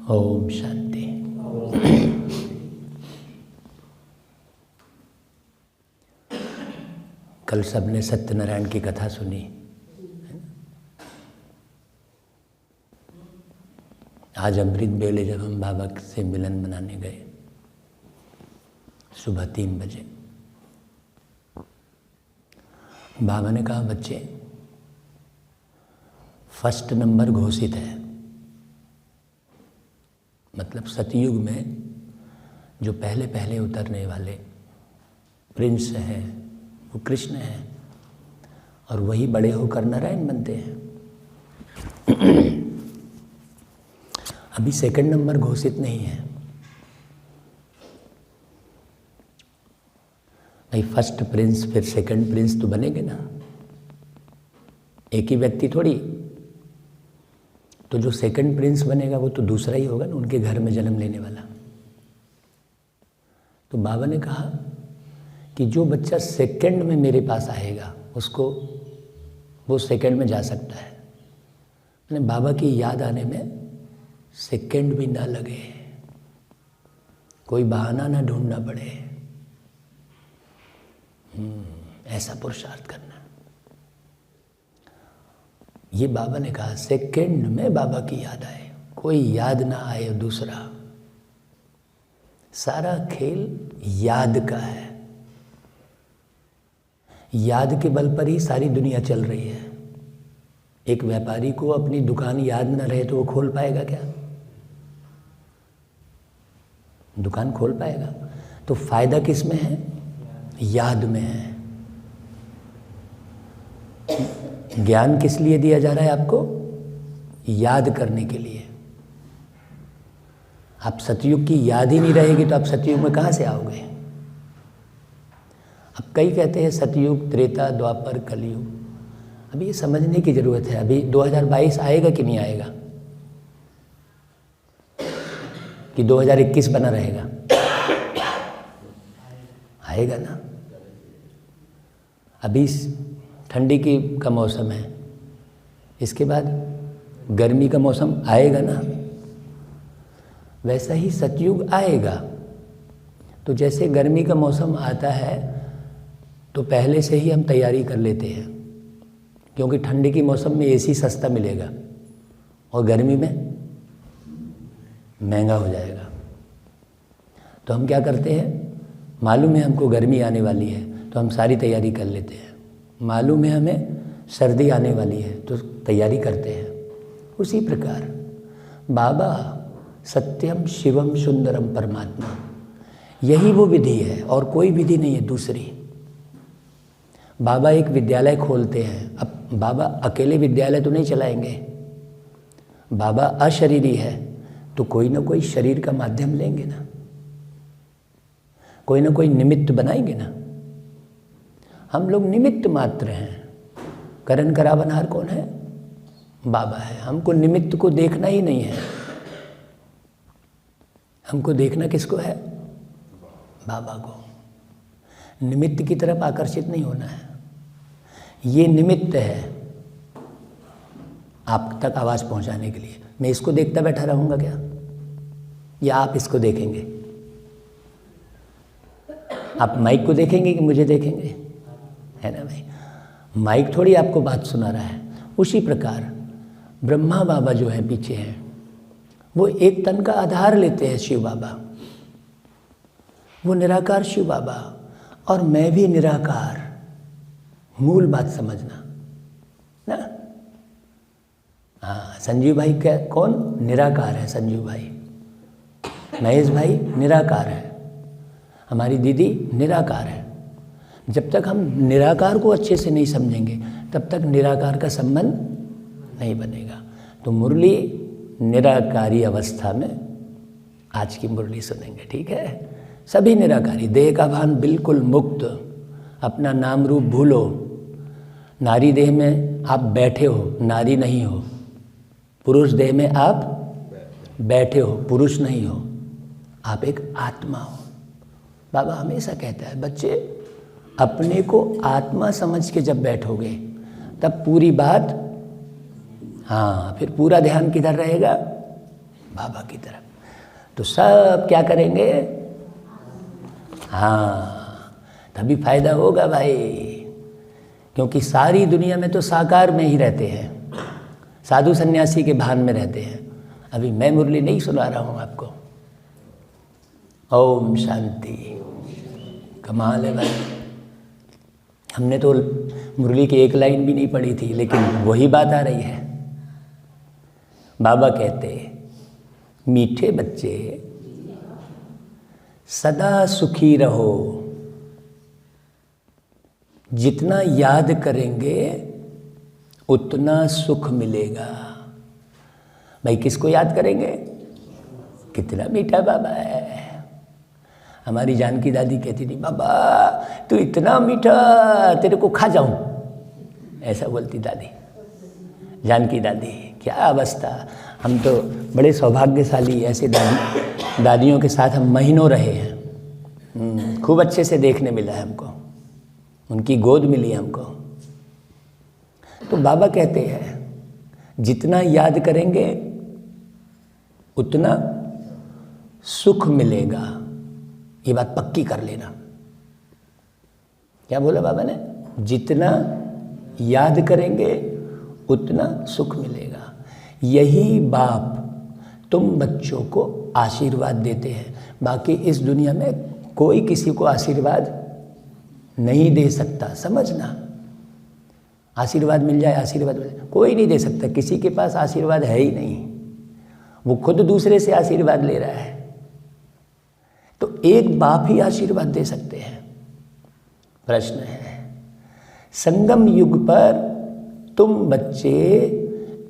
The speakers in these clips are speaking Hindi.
ओम शांति। कल सबने सत्यनारायण की कथा सुनी। आज अमृत बेले जब हम बाबा से मिलन मनाने गए सुबह 3 बजे, बाबा ने कहा बच्चे फर्स्ट नंबर घोषित है, मतलब सतयुग में जो पहले पहले उतरने वाले प्रिंस हैं वो कृष्ण हैं और वही बड़े होकर नारायण बनते हैं। अभी सेकंड नंबर घोषित नहीं है भाई। फर्स्ट प्रिंस फिर सेकंड प्रिंस तो बनेंगे ना, एक ही व्यक्ति थोड़ी। तो जो सेकंड प्रिंस बनेगा वो तो दूसरा ही होगा ना, उनके घर में जन्म लेने वाला। तो बाबा ने कहा कि जो बच्चा सेकंड में मेरे पास आएगा उसको वो सेकंड में जा सकता है। मैंने बाबा की याद आने में सेकंड भी ना लगे, कोई बहाना ना ढूंढना पड़े, ऐसा पुरुषार्थ करना। ये बाबा ने कहा सेकंड में बाबा की याद आए, कोई याद ना आए दूसरा। सारा खेल याद का है, याद के बल पर ही सारी दुनिया चल रही है। एक व्यापारी को अपनी दुकान याद ना रहे तो वो खोल पाएगा क्या? दुकान खोल पाएगा? तो फायदा किस में है? याद में है। ज्ञान किस लिए दिया जा रहा है आपको? याद करने के लिए। आप सतयुग की याद ही नहीं रहेगी तो आप सतयुग में कहाँ से आओगे? अब कई कहते हैं सतयुग, त्रेता, द्वापर, कलयुग। अभी ये समझने की ज़रूरत है। अभी 2022 आएगा कि नहीं आएगा, कि 2021 बना रहेगा? आएगा ना। अभी ठंडी का मौसम है, इसके बाद गर्मी का मौसम आएगा ना। वैसा ही सतयुग आएगा। तो जैसे गर्मी का मौसम आता है तो पहले से ही हम तैयारी कर लेते हैं, क्योंकि ठंडी के मौसम में एसी सस्ता मिलेगा और गर्मी में महंगा हो जाएगा। तो हम क्या करते हैं, मालूम है हमको गर्मी आने वाली है तो हम सारी तैयारी कर लेते हैं। मालूम है हमें सर्दी आने वाली है तो तैयारी करते हैं। उसी प्रकार बाबा सत्यम शिवम सुंदरम परमात्मा, यही वो विधि है और कोई विधि नहीं है दूसरी। बाबा एक विद्यालय खोलते हैं। अब बाबा अकेले विद्यालय तो नहीं चलाएंगे, बाबा अशरीरी है तो कोई ना कोई शरीर का माध्यम लेंगे ना, कोई ना कोई निमित्त बनाएंगे ना। हम लोग निमित्त मात्र हैं। करण करावनहार कौन है? बाबा है। हमको निमित्त को देखना ही नहीं है, हमको देखना किसको है? बाबा को। निमित्त की तरफ आकर्षित नहीं होना है। ये निमित्त है आप तक आवाज़ पहुंचाने के लिए। मैं इसको देखता बैठा रहूँगा क्या, या आप इसको देखेंगे? आप माइक को देखेंगे कि मुझे देखेंगे? है ना भाई, माइक थोड़ी आपको बात सुना रहा है। उसी प्रकार ब्रह्मा बाबा जो है पीछे हैं, वो एक तन का आधार लेते हैं शिव बाबा। वो निराकार शिव बाबा और मैं भी निराकार। मूल बात समझना ना। हाँ, संजीव भाई क्या कौन निराकार है? संजीव भाई, महेश भाई निराकार है, हमारी दीदी निराकार है। जब तक हम निराकार को अच्छे से नहीं समझेंगे तब तक निराकार का संबंध नहीं बनेगा। तो मुरली निराकारी अवस्था में आज की मुरली सुनेंगे, ठीक है? सभी निराकारी, देह का भान बिल्कुल मुक्त, अपना नाम रूप भूलो। नारी देह में आप बैठे हो, नारी नहीं हो। पुरुष देह में आप बैठे हो, पुरुष नहीं हो। आप एक आत्मा हो। बाबा हमेशा कहता है बच्चे अपने को आत्मा समझ के जब बैठोगे तब पूरी बात, हाँ, फिर पूरा ध्यान किधर रहेगा? बाबा की तरफ। तो सब क्या करेंगे? हाँ, तभी फायदा होगा भाई, क्योंकि सारी दुनिया में तो साकार में ही रहते हैं, साधु सन्यासी के भान में रहते हैं। अभी मैं मुरली नहीं सुना रहा हूँ आपको। ओम शांति। कमाल है भाई, हमने तो मुरली की एक लाइन भी नहीं पढ़ी थी, लेकिन वही बात आ रही है। बाबा कहते, मीठे बच्चे सदा सुखी रहो, जितना याद करेंगे उतना सुख मिलेगा। भाई किसको याद करेंगे? कितना मीठा बाबा है। हमारी जानकी दादी कहती थी, बाबा तू इतना मीठा, तेरे को खा जाऊं, ऐसा बोलती दादी, जानकी दादी। क्या अवस्था। हम तो बड़े सौभाग्यशाली, ऐसे दादियों के साथ हम महीनों रहे हैं। खूब अच्छे से देखने मिला है हमको, उनकी गोद मिली हमको। तो बाबा कहते हैं जितना याद करेंगे उतना सुख मिलेगा। ये बात पक्की कर लेना। क्या बोला बाबा ने? जितना याद करेंगे उतना सुख मिलेगा। यही बाप तुम बच्चों को आशीर्वाद देते हैं। बाकी इस दुनिया में कोई किसी को आशीर्वाद नहीं दे सकता, समझना। आशीर्वाद मिल जाए, आशीर्वाद मिल जाए, कोई नहीं दे सकता। किसी के पास आशीर्वाद है ही नहीं, वो खुद दूसरे से आशीर्वाद ले रहा है। तो एक बाप ही आशीर्वाद दे सकते हैं। प्रश्न है, संगम युग पर तुम बच्चे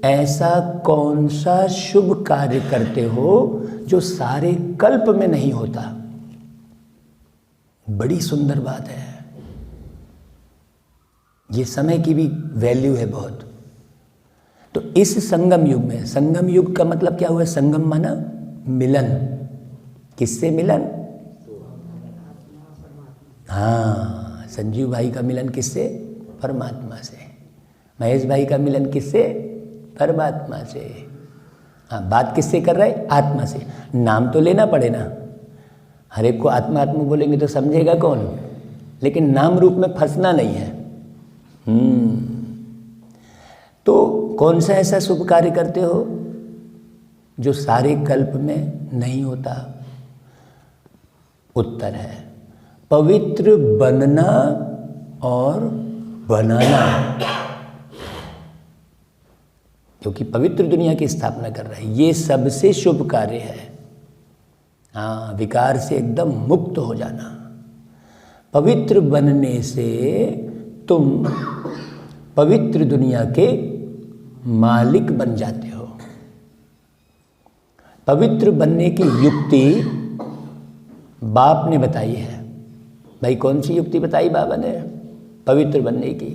ऐसा कौन सा शुभ कार्य करते हो जो सारे कल्प में नहीं होता? बड़ी सुंदर बात है। ये समय की भी वैल्यू है बहुत। तो इस संगम युग में, संगम युग का मतलब क्या हुआ? संगम माना मिलन। किससे मिलन? हाँ, संजीव भाई का मिलन किससे? परमात्मा से। महेश भाई का मिलन किससे? परमात्मा से। हाँ, बात किससे कर रहे? आत्मा से। नाम तो लेना पड़े ना, हर एक को आत्मा आत्मा बोलेंगे तो समझेगा कौन? लेकिन नाम रूप में फंसना नहीं है। तो कौन सा ऐसा शुभ कार्य करते हो जो सारे कल्प में नहीं होता? उत्तर है पवित्र बनना और बनाना, क्योंकि पवित्र दुनिया की स्थापना कर रहा है। ये सबसे शुभ कार्य है। हाँ, विकार से एकदम मुक्त हो जाना। पवित्र बनने से तुम पवित्र दुनिया के मालिक बन जाते हो। पवित्र बनने की युक्ति बाप ने बताई है। भाई कौन सी युक्ति बताई बाबा ने पवित्र बनने की?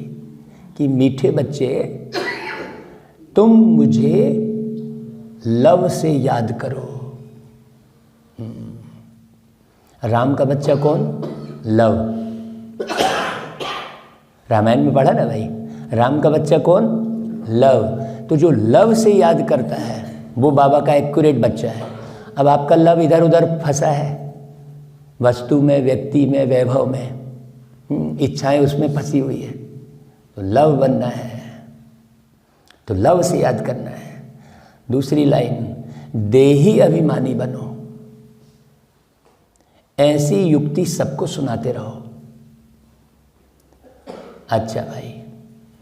कि मीठे बच्चे तुम मुझे लव से याद करो। राम का बच्चा कौन? लव। रामायण में पढ़ा ना भाई, राम का बच्चा कौन? लव। तो जो लव से याद करता है वो बाबा का एक्यूरेट बच्चा है। अब आपका लव इधर उधर फंसा है, वस्तु में, व्यक्ति में, वैभव में, इच्छाएं उसमें फंसी हुई है। तो लव बनना है, तो लव से याद करना है। दूसरी लाइन, देही अभिमानी बनो। ऐसी युक्ति सबको सुनाते रहो। अच्छा भाई,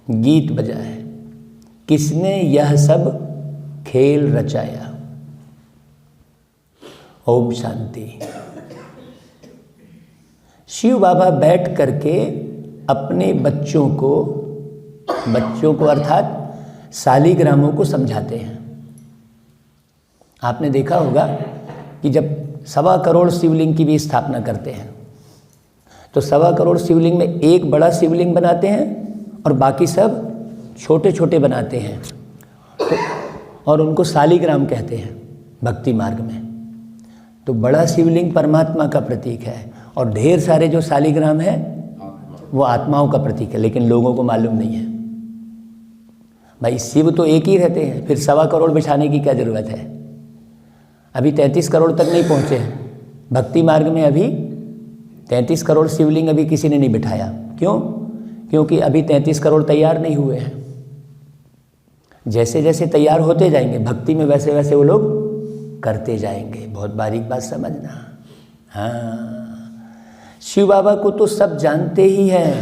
गीत बजा है, किसने यह सब खेल रचाया? ओम शांति। शिव बाबा बैठ करके अपने बच्चों को अर्थात शालिग्रामों को समझाते हैं। आपने देखा होगा कि जब 1.25 करोड़ शिवलिंग की भी स्थापना करते हैं तो 1.25 करोड़ शिवलिंग में एक बड़ा शिवलिंग बनाते हैं और बाकी सब छोटे छोटे बनाते हैं। तो और उनको शालिग्राम कहते हैं भक्ति मार्ग में। तो बड़ा शिवलिंग परमात्मा का प्रतीक है और ढेर सारे जो शालिग्राम हैं वो आत्माओं का प्रतीक है, लेकिन लोगों को मालूम नहीं है। भाई शिव तो एक ही रहते हैं, फिर 1.25 करोड़ बिछाने की क्या ज़रूरत है? अभी 33 करोड़ तक नहीं पहुँचे हैं भक्ति मार्ग में। अभी 33 करोड़ शिवलिंग अभी किसी ने नहीं बिठाया। क्यों? क्योंकि अभी 33 करोड़ तैयार नहीं हुए हैं। जैसे जैसे तैयार होते जाएंगे भक्ति में, वैसे वैसे वो लोग करते जाएंगे। बहुत बारीक बात समझना। हाँ, शिव बाबा को तो सब जानते ही हैं,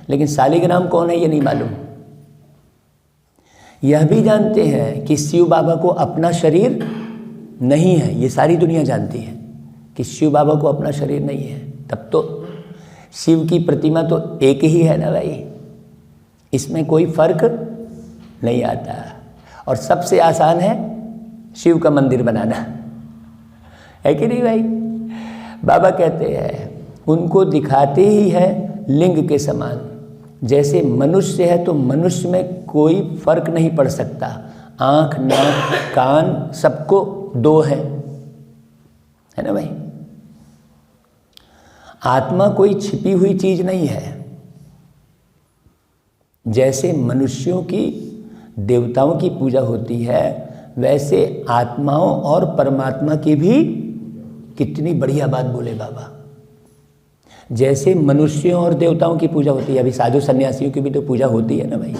लेकिन शालिग्राम कौन है ये नहीं मालूम। यह भी जानते हैं कि शिव बाबा को अपना शरीर नहीं है, ये सारी दुनिया जानती है कि शिव बाबा को अपना शरीर नहीं है। तब तो शिव की प्रतिमा तो एक ही है ना भाई, इसमें कोई फर्क नहीं आता। और सबसे आसान है शिव का मंदिर बनाना, है कि नहीं भाई? बाबा कहते हैं उनको दिखाते ही है लिंग के समान। जैसे मनुष्य है तो मनुष्य में कोई फर्क नहीं पड़ सकता, आँख नाक कान सबको दो है ना भाई? आत्मा कोई छिपी हुई चीज नहीं है। जैसे मनुष्यों की देवताओं की पूजा होती है, वैसे आत्माओं और परमात्मा की भी, कितनी बढ़िया बात बोले बाबा, जैसे मनुष्यों और देवताओं की पूजा होती है, अभी साधु सन्यासियों की भी तो पूजा होती है ना भाई,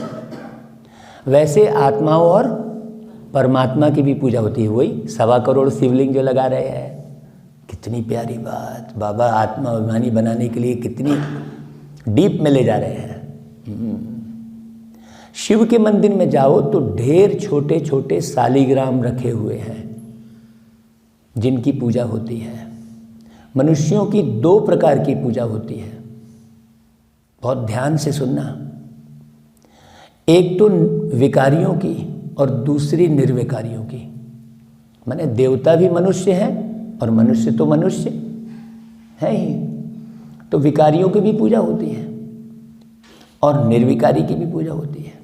वैसे आत्माओं और परमात्मा की भी पूजा होती है। वही 1.25 करोड़ शिवलिंग जो लगा रहे हैं, कितनी प्यारी बात। बाबा आत्मा अभिमानी बनाने के लिए कितनी डीप में ले जा रहे हैं। शिव के मंदिर में जाओ तो ढेर छोटे छोटे शालिग्राम रखे हुए हैं जिनकी पूजा होती है। मनुष्यों की 2 प्रकार की पूजा होती है, बहुत ध्यान से सुनना। एक तो विकारियों की और दूसरी निर्विकारियों की। माने देवता भी मनुष्य हैं और मनुष्य तो मनुष्य है ही, तो विकारियों की भी पूजा होती है और निर्विकारी की भी पूजा होती है।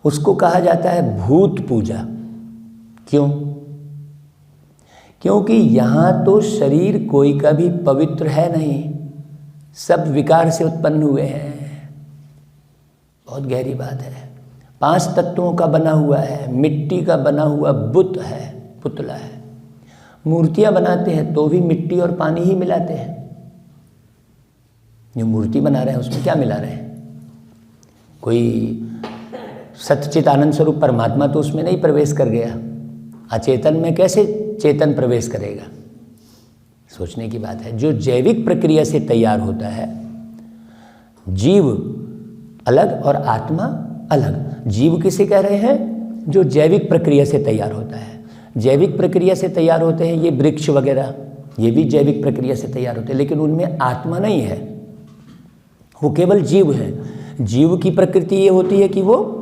उसको कहा जाता है भूत पूजा। क्यों? क्योंकि यहाँ तो शरीर कोई का भी पवित्र है नहीं, सब विकार से उत्पन्न हुए हैं। बहुत गहरी बात है। 5 तत्वों का बना हुआ है, मिट्टी का बना हुआ बुत है, पुतला है। मूर्तियां बनाते हैं तो भी मिट्टी और पानी ही मिलाते हैं। जो मूर्ति बना रहे हैं उसमें क्या मिला रहे हैं? कोई सच्चित आनंद स्वरूप परमात्मा तो उसमें नहीं प्रवेश कर गया। अचेतन में कैसे चेतन प्रवेश करेगा? सोचने की बात है। जो जैविक प्रक्रिया से तैयार होता है, जीव अलग और आत्मा अलग। जीव किसे कह रहे हैं? जो जैविक प्रक्रिया से तैयार होता है। जैविक प्रक्रिया से तैयार होते हैं ये वृक्ष वगैरह, ये भी जैविक प्रक्रिया से तैयार होते हैं, लेकिन उनमें आत्मा नहीं है, वो केवल जीव है। जीव की प्रकृति ये होती है कि वो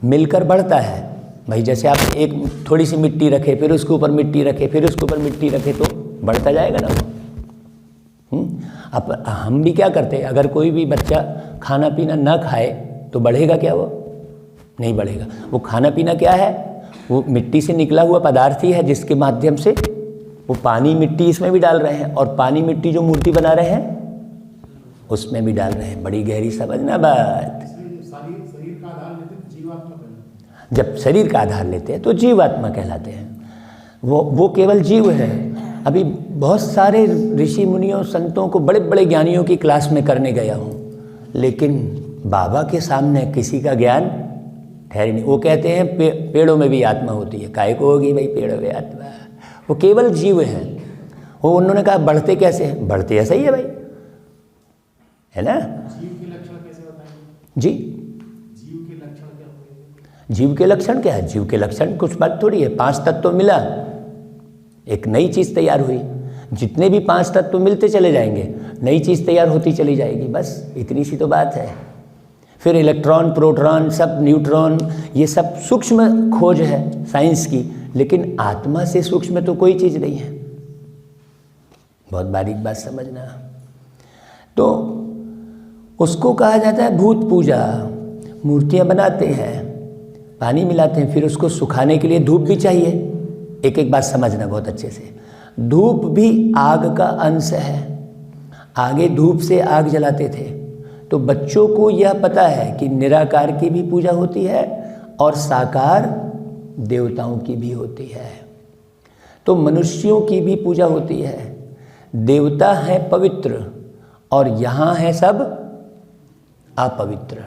मिलकर बढ़ता है। भाई जैसे आप एक थोड़ी सी मिट्टी रखे, फिर उसके ऊपर मिट्टी रखे, फिर उसके ऊपर मिट्टी रखे, तो बढ़ता जाएगा ना वो। अब हम भी क्या करते हैं, अगर कोई भी बच्चा खाना पीना ना खाए तो बढ़ेगा क्या? वो नहीं बढ़ेगा। वो खाना पीना क्या है? वो मिट्टी से निकला हुआ पदार्थ ही है, जिसके माध्यम से वो पानी मिट्टी इसमें भी डाल रहे हैं, और पानी मिट्टी जो मूर्ति बना रहे हैं उसमें भी डाल रहे हैं। बड़ी गहरी समझना बात। जब शरीर का आधार लेते हैं तो जीवात्मा कहलाते हैं। वो केवल जीव है। अभी बहुत सारे ऋषि मुनियों संतों को, बड़े बड़े ज्ञानियों की क्लास में करने गया हूँ, लेकिन बाबा के सामने किसी का ज्ञान ठहरे नहीं। वो कहते हैं पेड़ों में भी आत्मा होती है। काहे को होगी भाई पेड़ों में आत्मा? वो केवल जीव है। वो उन्होंने कहा बढ़ते कैसे हैं? बढ़ते ऐसा ही है भाई, है ना? जीव के लक्षण कैसे बताएंगे जी? जीव के लक्षण क्या होंगे? जीव के लक्षण क्या है? जीव के लक्षण कुछ बात थोड़ी है। 5 तत्व मिला, एक नई चीज़ तैयार हुई। जितने भी 5 तत्व मिलते चले जाएंगे, नई चीज़ तैयार होती चली जाएगी। बस इतनी सी तो बात है। फिर इलेक्ट्रॉन, प्रोटॉन, सब न्यूट्रॉन, ये सब सूक्ष्म खोज है साइंस की, लेकिन आत्मा से सूक्ष्म तो कोई चीज़ नहीं है। बहुत बारीक बात समझना। तो उसको कहा जाता है भूत पूजा। मूर्तियाँ बनाते हैं, पानी मिलाते हैं, फिर उसको सुखाने के लिए धूप भी चाहिए। एक एक बात समझना बहुत अच्छे से। धूप भी आग का अंश है। आगे धूप से आग जलाते थे, तो बच्चों को यह पता है कि निराकार की भी पूजा होती है और साकार देवताओं की भी होती है। तो मनुष्यों की भी पूजा होती है। देवता है पवित्र और यहाँ है सब अपवित्र।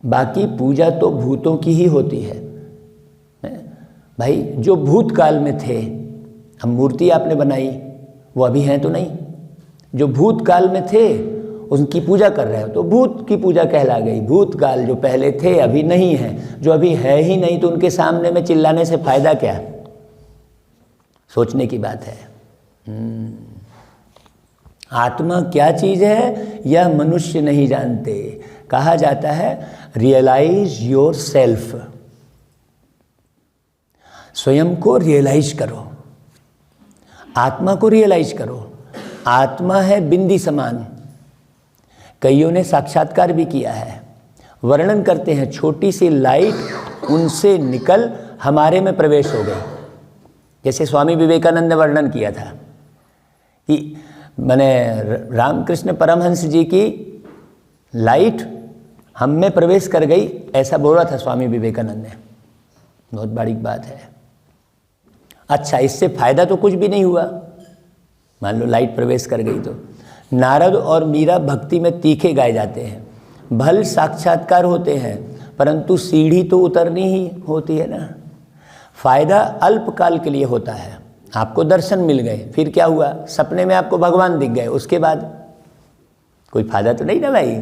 बाकी पूजा तो भूतों की ही होती है भाई। जो भूतकाल में थे, हम मूर्ति आपने बनाई, वो अभी हैं तो नहीं। जो भूतकाल में थे उनकी पूजा कर रहे हो तो भूत की पूजा कहला गई। भूतकाल जो पहले थे अभी नहीं है, जो अभी है ही नहीं तो उनके सामने में चिल्लाने से फायदा क्या? सोचने की बात है। आत्मा क्या चीज़ है यह मनुष्य नहीं जानते। कहा जाता है रियलाइज योर सेल्फ, स्वयं को रियलाइज करो, आत्मा को रियलाइज करो। आत्मा है बिंदी समान। कईयों ने साक्षात्कार भी किया है, वर्णन करते हैं छोटी सी लाइट उनसे निकल हमारे में प्रवेश हो गई। जैसे स्वामी विवेकानंद ने वर्णन किया था कि मैंने रामकृष्ण परमहंस जी की लाइट हम में प्रवेश कर गई, ऐसा बोला था स्वामी विवेकानंद ने। बहुत बड़ी बात है। अच्छा, इससे फायदा तो कुछ भी नहीं हुआ। मान लो लाइट प्रवेश कर गई तो नारद और मीरा भक्ति में तीखे गाए जाते हैं, भल साक्षात्कार होते हैं, परंतु सीढ़ी तो उतरनी ही होती है ना। फायदा अल्पकाल के लिए होता है। आपको दर्शन मिल गए, फिर क्या हुआ? सपने में आपको भगवान दिख गए, उसके बाद कोई फायदा तो नहीं ना भाई।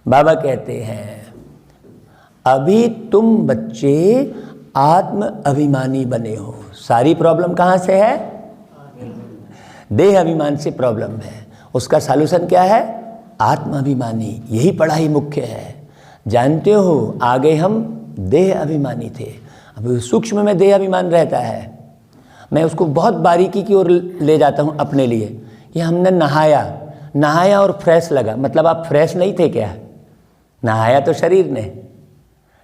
बाबा कहते हैं अभी तुम बच्चे आत्म अभिमानी बने हो। सारी प्रॉब्लम कहाँ से है? देह अभिमान से प्रॉब्लम है। उसका सॉल्यूशन क्या है? आत्माभिमानी। यही पढ़ाई मुख्य है। जानते हो आगे हम देह अभिमानी थे, अब सूक्ष्म में देह अभिमान रहता है। मैं उसको बहुत बारीकी की ओर ले जाता हूँ अपने लिए। ये हमने नहाया और फ्रेश लगा, मतलब आप फ्रेश नहीं थे क्या? नहाया तो शरीर ने,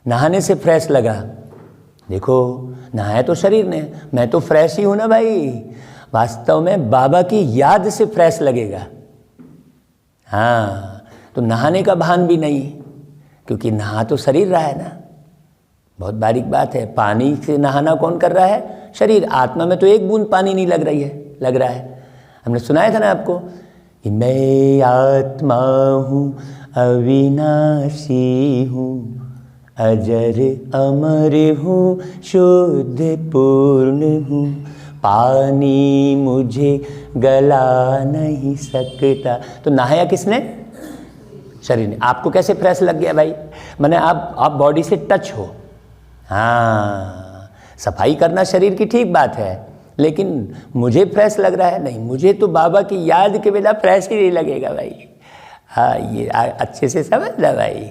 नहाने से फ्रेश लगा। देखो नहाया तो शरीर ने, मैं तो फ्रेश ही हूँ ना भाई। वास्तव में बाबा की याद से फ्रेश लगेगा। हाँ, तो नहाने का भान भी नहीं, क्योंकि नहा तो शरीर रहा है ना। बहुत बारीक बात है। पानी से नहाना कौन कर रहा है? शरीर। आत्मा में तो एक बूंद पानी नहीं लग रहा है। हमने सुनाया था ना आपको कि मैं आत्मा हूँ, अविनाशी हूँ, अजर अमर हूँ, शुद्ध पूर्ण हूँ, पानी मुझे गला नहीं सकता। तो नहाया किसने? शरीर ने। आपको कैसे फ्रेश लग गया भाई? माने आप बॉडी से टच हो। हाँ, सफाई करना शरीर की ठीक बात है, लेकिन मुझे फ्रेश लग रहा है? नहीं, मुझे तो बाबा की याद के बिना फ्रेश ही नहीं लगेगा भाई। हाँ, ये अच्छे से समझ ला भाई।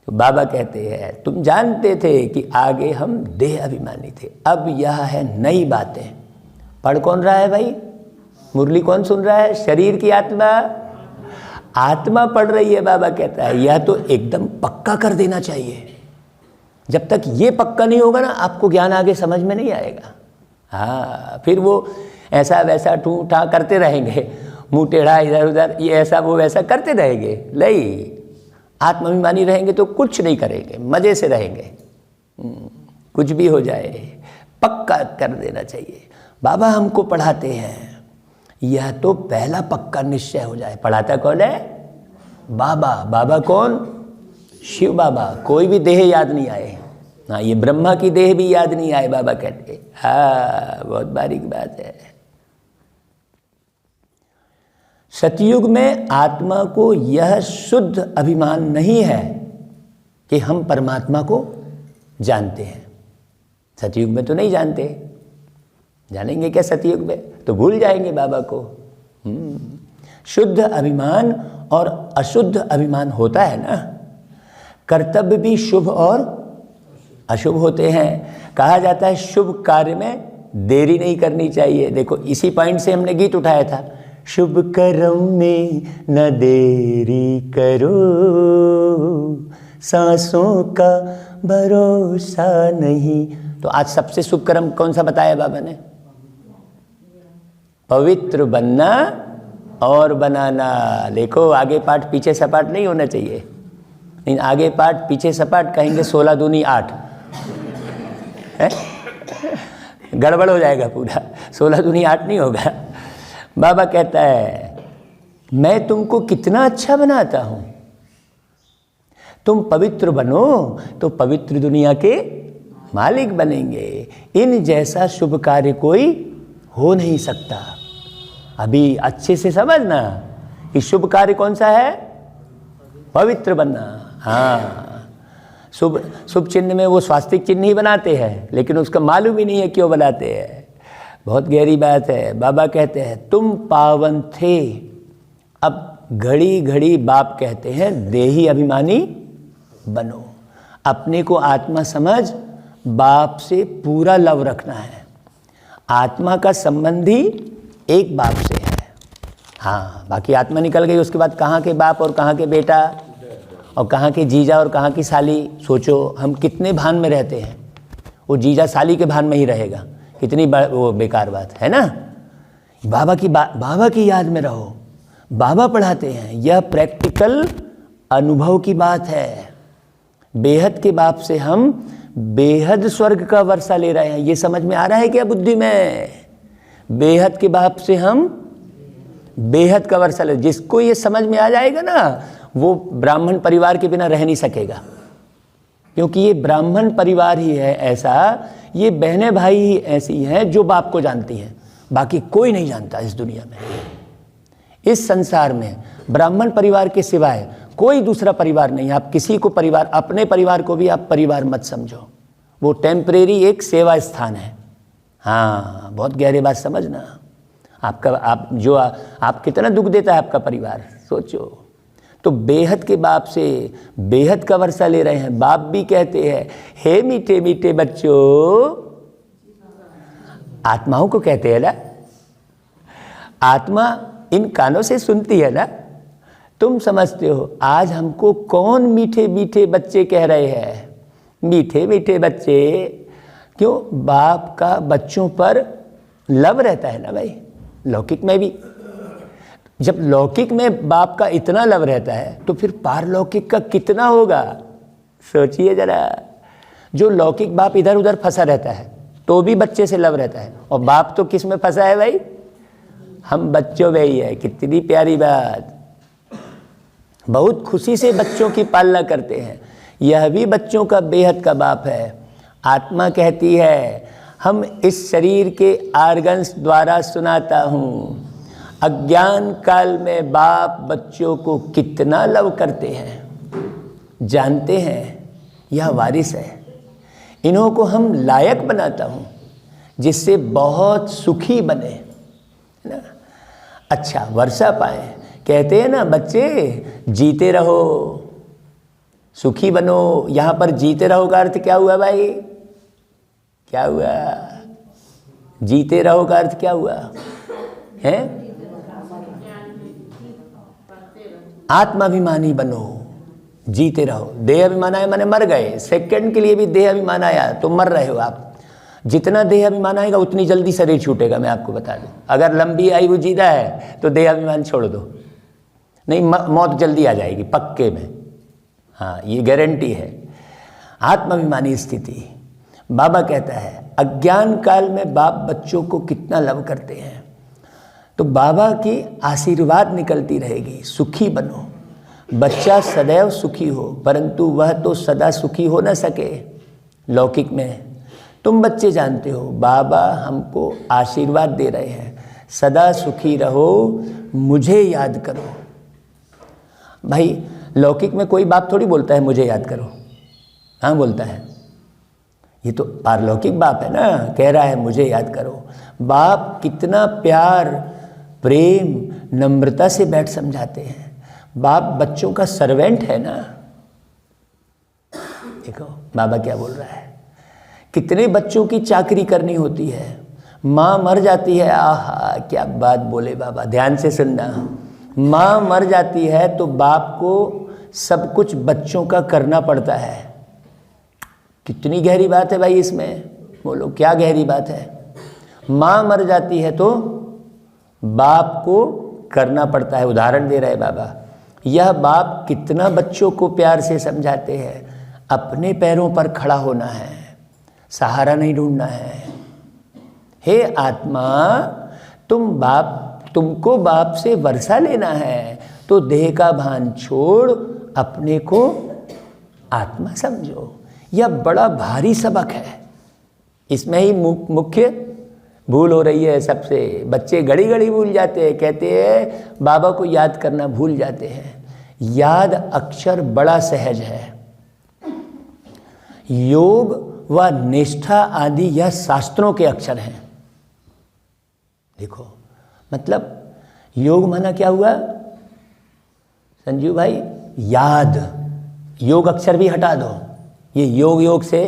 तो बाबा कहते हैं तुम जानते थे कि आगे हम देह अभिमानी थे, अब यह है नई बातें। पढ़ कौन रहा है भाई? मुरली कौन सुन रहा है? शरीर की आत्मा पढ़ रही है। बाबा कहता है यह तो एकदम पक्का कर देना चाहिए। जब तक ये पक्का नहीं होगा ना, आपको ज्ञान आगे समझ में नहीं आएगा। हाँ, फिर वो ऐसा वैसा ठू ठा करते रहेंगे, मुँह टेढ़ा इधर उधर, ये ऐसा वो वैसा करते रहेंगे। नहीं, आत्माभिमानी रहेंगे तो कुछ नहीं करेंगे, मज़े से रहेंगे। कुछ भी हो जाए पक्का कर देना चाहिए। बाबा हमको पढ़ाते हैं यह तो पहला पक्का निश्चय हो जाए। पढ़ाता कौन है? बाबा। बाबा कौन? शिव बाबा। कोई भी देह याद नहीं आए। हाँ, ये ब्रह्मा की देह भी याद नहीं आए, बाबा कहते। हाँ, बहुत बारीक बात है। सतयुग में आत्मा को यह शुद्ध अभिमान नहीं है कि हम परमात्मा को जानते हैं। सतयुग में तो नहीं जानते। जानेंगे क्या सतयुग में? तो भूल जाएंगे बाबा को। शुद्ध अभिमान और अशुद्ध अभिमान होता है ना। कर्तव्य भी शुभ और अशुभ होते हैं। कहा जाता है शुभ कार्य में देरी नहीं करनी चाहिए। देखो इसी पॉइंट से हमने गीत उठाया था, शुभ कर्म में न देरी करो, सांसों का भरोसा नहीं। तो आज सबसे शुभ कर्म कौन सा बताया बाबा ने? पवित्र बनना और बनाना। देखो आगे पाठ पीछे सपाट नहीं होना चाहिए। लेकिन आगे पाठ पीछे सपाट कहेंगे 16 दूनी 8। है? गड़बड़ हो जाएगा पूरा, 16 दूनी 8 नहीं होगा। बाबा कहता है मैं तुमको कितना अच्छा बनाता हूँ, तुम पवित्र बनो तो पवित्र दुनिया के मालिक बनेंगे। इन जैसा शुभ कार्य कोई हो नहीं सकता। अभी अच्छे से समझना कि शुभ कार्य कौन सा है? पवित्र बनना। हाँ, शुभ चिन्ह में वो स्वास्तिक चिन्ह ही बनाते हैं, लेकिन उसका मालूम ही नहीं है क्यों बनाते हैं। बहुत गहरी बात है। बाबा कहते हैं तुम पावन थे, अब घड़ी घड़ी बाप कहते हैं देही अभिमानी बनो। अपने को आत्मा समझ, बाप से पूरा लव रखना है। आत्मा का संबंध ही एक बाप से है। हाँ, बाकी आत्मा निकल गई, उसके बाद कहाँ के बाप और कहाँ के बेटा और कहाँ के जीजा और कहाँ की साली। सोचो हम कितने भान में रहते हैं, वो जीजा साली के भान में ही रहेगा। कितनी वो बेकार बात है ना। बाबा की याद में रहो। बाबा पढ़ाते हैं, यह प्रैक्टिकल अनुभव की बात है। बेहद के बाप से हम बेहद स्वर्ग का वर्षा ले रहे हैं। ये समझ में आ रहा है क्या बुद्धि में? बेहद के बाप से हम बेहद का वर्षा ले। जिसको ये समझ में आ जाएगा ना, वो ब्राह्मण परिवार के बिना रह नहीं सकेगा, क्योंकि ये ब्राह्मण परिवार ही है ऐसा, ये बहनें भाई ही ऐसी हैं जो बाप को जानती हैं। बाकी कोई नहीं जानता इस दुनिया में। इस संसार में ब्राह्मण परिवार के सिवाय कोई दूसरा परिवार नहीं है। आप किसी को परिवार, अपने परिवार को भी आप परिवार मत समझो, वो टेम्परेरी एक सेवा स्थान है। हाँ, बहुत गहरी बात समझना। आप कितना दुख देता है आपका परिवार, सोचो। तो बेहद के बाप से बेहद का वर्षा ले रहे हैं। बाप भी कहते हैं हे मीठे मीठे बच्चों, आत्माओं को कहते हैं ना, आत्मा इन कानों से सुनती है ना। तुम समझते हो आज हमको कौन मीठे मीठे बच्चे कह रहे हैं? मीठे मीठे बच्चे क्यों? बाप का बच्चों पर लव रहता है ना भाई। लौकिक में भी, जब लौकिक में बाप का इतना लव रहता है तो फिर पारलौकिक का कितना होगा? सोचिए जरा। जो लौकिक बाप इधर उधर फंसा रहता है तो भी बच्चे से लव रहता है, और बाप तो किस में फंसा है भाई? हम बच्चों में ही है। कितनी प्यारी बात। बहुत खुशी से बच्चों की पालना करते हैं। यह भी बच्चों का बेहद का बाप है। आत्मा कहती है हम इस शरीर के आर्गन्स द्वारा सुनाता हूँ। अज्ञान काल में बाप बच्चों को कितना लव करते हैं जानते हैं? यह वारिस है। इन्हों को हम लायक बनाता हूँ जिससे बहुत सुखी बने ना, अच्छा वर्षा पाए। कहते हैं ना बच्चे जीते रहो सुखी बनो। यहाँ पर जीते रहो का अर्थ क्या हुआ भाई? क्या हुआ? जीते रहो का अर्थ क्या हुआ है? आत्माभिमानी बनो, जीते रहो। देह अभिमान आया माने मर गए। सेकंड के लिए भी देह अभिमान आया तो मर रहे हो आप। जितना देह अभिमान आएगा उतनी जल्दी शरीर छूटेगा, मैं आपको बता दूं। अगर लंबी आयु जीना है तो देह अभिमान छोड़ दो, नहीं मौत जल्दी आ जाएगी पक्के में। हाँ, ये गारंटी है। आत्माभिमानी स्थिति। बाबा कहता है अज्ञान काल में बाप बच्चों को कितना लव करते हैं, तो बाबा की आशीर्वाद निकलती रहेगी। सुखी बनो। बच्चा सदैव सुखी हो, परंतु वह तो सदा सुखी हो न सके लौकिक में। तुम बच्चे जानते हो बाबा हमको आशीर्वाद दे रहे हैं, सदा सुखी रहो, मुझे याद करो। भाई लौकिक में कोई बाप थोड़ी बोलता है मुझे याद करो, हाँ बोलता है। ये तो पारलौकिक बाप है ना, कह रहा है मुझे याद करो। बाप कितना प्यार प्रेम नम्रता से बैठ समझाते हैं। बाप बच्चों का सर्वेंट है ना। देखो बाबा क्या बोल रहा है, कितने बच्चों की चाकरी करनी होती है। माँ मर जाती है, आहा क्या बात बोले बाबा, ध्यान से सुनना। माँ मर जाती है तो बाप को सब कुछ बच्चों का करना पड़ता है। कितनी गहरी बात है भाई इसमें, बोलो क्या गहरी बात है। माँ मर जाती है तो बाप को करना पड़ता है। उदाहरण दे रहे बाबा, यह बाप कितना बच्चों को प्यार से समझाते हैं। अपने पैरों पर खड़ा होना है, सहारा नहीं ढूंढना है। हे आत्मा, तुमको बाप से वर्षा लेना है तो देह का भान छोड़ अपने को आत्मा समझो। यह बड़ा भारी सबक है। इसमें ही मुख्य भूल हो रही है सबसे। बच्चे घड़ी घड़ी भूल जाते हैं, कहते हैं बाबा को याद करना भूल जाते हैं। याद अक्षर बड़ा सहज है। योग व निष्ठा आदि यह शास्त्रों के अक्षर हैं। देखो, मतलब योग माना क्या हुआ संजीव भाई? याद। योग अक्षर भी हटा दो। ये योग से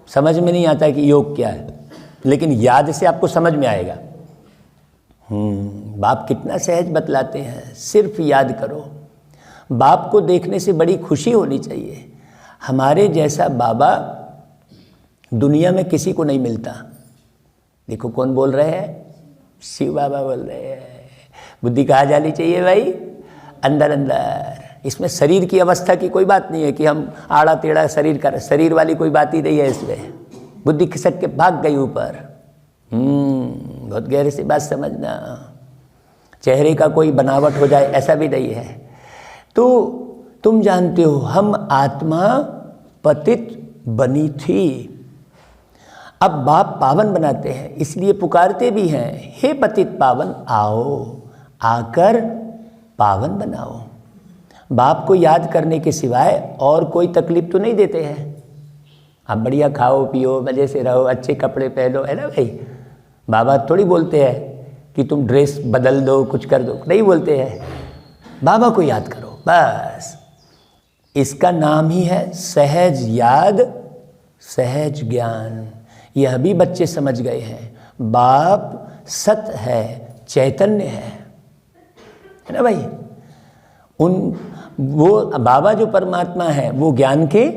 समझ में नहीं आता है कि योग क्या है, लेकिन याद से आपको समझ में आएगा। बाप कितना सहज बतलाते हैं, सिर्फ याद करो। बाप को देखने से बड़ी खुशी होनी चाहिए। हमारे जैसा बाबा दुनिया में किसी को नहीं मिलता। देखो कौन बोल रहे हैं? शिव बाबा बोल रहे हैं। बुद्धि कहाँ जानी चाहिए भाई? अंदर अंदर। इसमें शरीर की अवस्था की कोई बात नहीं है कि हम आड़ा टेढ़ा शरीर वाली कोई बात ही नहीं है इसमें। बुद्धि खिसक के भाग गई ऊपर। बहुत गहरे से बात समझना। चेहरे का कोई बनावट हो जाए ऐसा भी नहीं है। तो तुम जानते हो हम आत्मा पतित बनी थी, अब बाप पावन बनाते हैं, इसलिए पुकारते भी हैं, हे पतित पावन आओ, आकर पावन बनाओ। बाप को याद करने के सिवाय और कोई तकलीफ तो नहीं देते हैं। आप बढ़िया खाओ पियो, मज़े से रहो, अच्छे कपड़े पहनो, है ना भाई? बाबा थोड़ी बोलते हैं कि तुम ड्रेस बदल दो, कुछ कर दो, नहीं बोलते हैं। बाबा को याद करो बस। इसका नाम ही है सहज याद, सहज ज्ञान। यह भी बच्चे समझ गए हैं। बाप सत है, चैतन्य है ना भाई? वो बाबा जो परमात्मा है वो ज्ञान के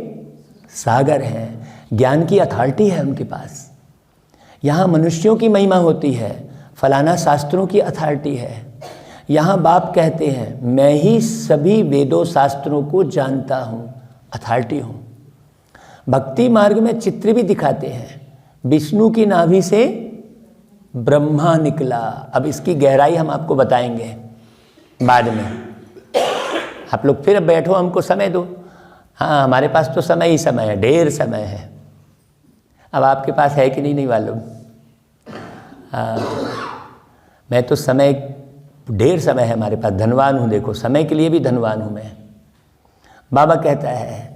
सागर हैं। ज्ञान की अथॉरिटी है उनके पास। यहाँ मनुष्यों की महिमा होती है, फलाना शास्त्रों की अथॉरिटी है। यहाँ बाप कहते हैं मैं ही सभी वेदों शास्त्रों को जानता हूँ, अथॉरिटी हूँ। भक्ति मार्ग में चित्र भी दिखाते हैं। विष्णु की नाभि से ब्रह्मा निकला। अब इसकी गहराई हम आपको बताएंगे बाद में। आप लोग फिर बैठो, हमको समय दो। हाँ, हमारे पास तो समय ही समय है, ढेर समय है। अब आपके पास है कि नहीं मालूम। मैं तो समय, ढेर समय है हमारे पास, धनवान हूँ। देखो समय के लिए भी धनवान हूँ मैं। बाबा कहता है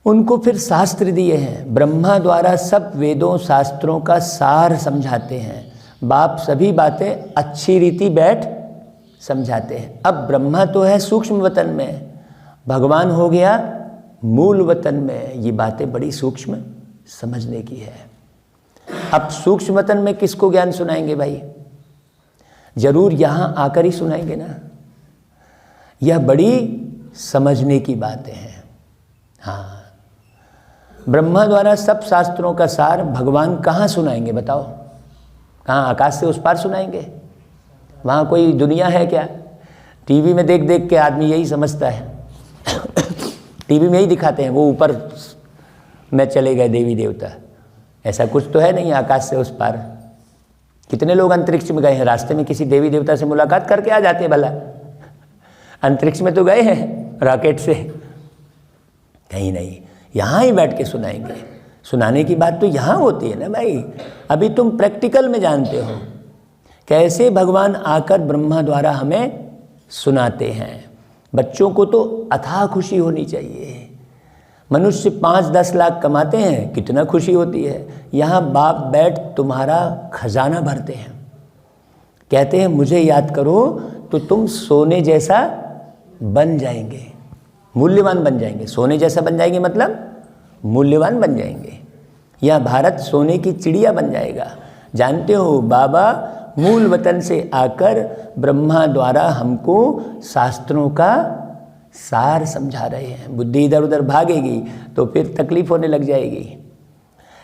उनको फिर शास्त्र दिए हैं। ब्रह्मा द्वारा सब वेदों शास्त्रों का सार समझाते हैं। बाप सभी बातें अच्छी रीति बैठ समझाते हैं। अब ब्रह्मा तो है सूक्ष्म वतन में, भगवान हो गया मूल वतन में। ये बातें बड़ी सूक्ष्म समझने की है। अब सूक्ष्म वतन में किसको ज्ञान सुनाएंगे भाई? जरूर यहाँ आकर ही सुनाएंगे ना। यह बड़ी समझने की बातें हैं। हाँ, ब्रह्मा द्वारा सब शास्त्रों का सार भगवान कहाँ सुनाएंगे बताओ? कहाँ? आकाश से उस पार सुनाएंगे? वहाँ कोई दुनिया है क्या? टीवी में देख देख के आदमी यही समझता है। टीवी में ही दिखाते हैं वो ऊपर में चले गए देवी देवता। ऐसा कुछ तो है नहीं आकाश से उस पार। कितने लोग अंतरिक्ष में गए हैं? रास्ते में किसी देवी देवता से मुलाकात करके आ जाते हैं भला। अंतरिक्ष में तो गए हैं रॉकेट से? कहीं नहीं। यहाँ ही बैठ के सुनाएंगे। सुनाने की बात तो यहाँ होती है ना भाई। अभी तुम प्रैक्टिकल में जानते हो कैसे भगवान आकर ब्रह्मा द्वारा हमें सुनाते हैं। बच्चों को तो अथाह खुशी होनी चाहिए। मनुष्य 5-10 लाख कमाते हैं, कितना खुशी होती है। यहाँ बाप बैठ तुम्हारा खजाना भरते हैं। कहते हैं मुझे याद करो तो तुम सोने जैसा बन जाएंगे, मूल्यवान बन जाएंगे। सोने जैसा बन जाएंगे मतलब मूल्यवान बन जाएंगे। यह भारत सोने की चिड़िया बन जाएगा। जानते हो बाबा मूल वतन से आकर ब्रह्मा द्वारा हमको शास्त्रों का सार समझा रहे हैं। बुद्धि इधर उधर भागेगी तो फिर तकलीफ होने लग जाएगी।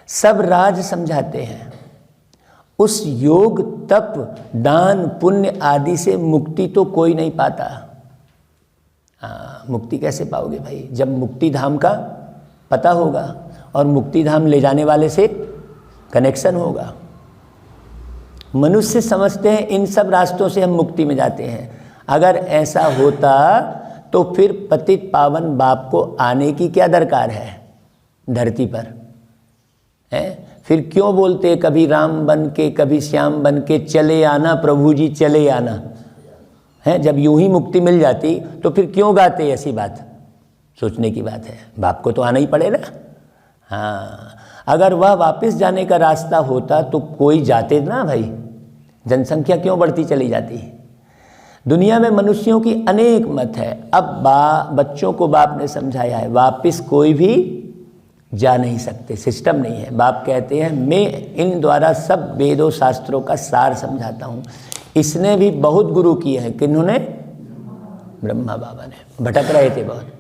सब राज समझाते हैं। उस योग तप दान पुण्य आदि से मुक्ति तो कोई नहीं पाता। मुक्ति कैसे पाओगे भाई? जब मुक्ति धाम का पता होगा और मुक्ति धाम ले जाने वाले से कनेक्शन होगा। मनुष्य समझते हैं इन सब रास्तों से हम मुक्ति में जाते हैं। अगर ऐसा होता तो फिर पतित पावन बाप को आने की क्या दरकार है धरती पर, है? फिर क्यों बोलते कभी राम बन के कभी श्याम बन के चले आना प्रभु जी चले आना, है? जब यूं ही मुक्ति मिल जाती तो फिर क्यों गाते ऐसी बात? सोचने की बात है। बाप को तो आना ही पड़ेगा। हाँ, अगर वह वापस जाने का रास्ता होता तो कोई जाते ना भाई, जनसंख्या क्यों बढ़ती चली जाती? दुनिया में मनुष्यों की अनेक मत है। अब बच्चों को बाप ने समझाया है वापस कोई भी जा नहीं सकते, सिस्टम नहीं है। बाप कहते हैं मैं इन द्वारा सब वेदों शास्त्रों का सार समझाता हूँ। इसने भी बहुत गुरु किए हैं। किन्होंने? ब्रह्मा बाबा ने। भटक रहे थे बहुत,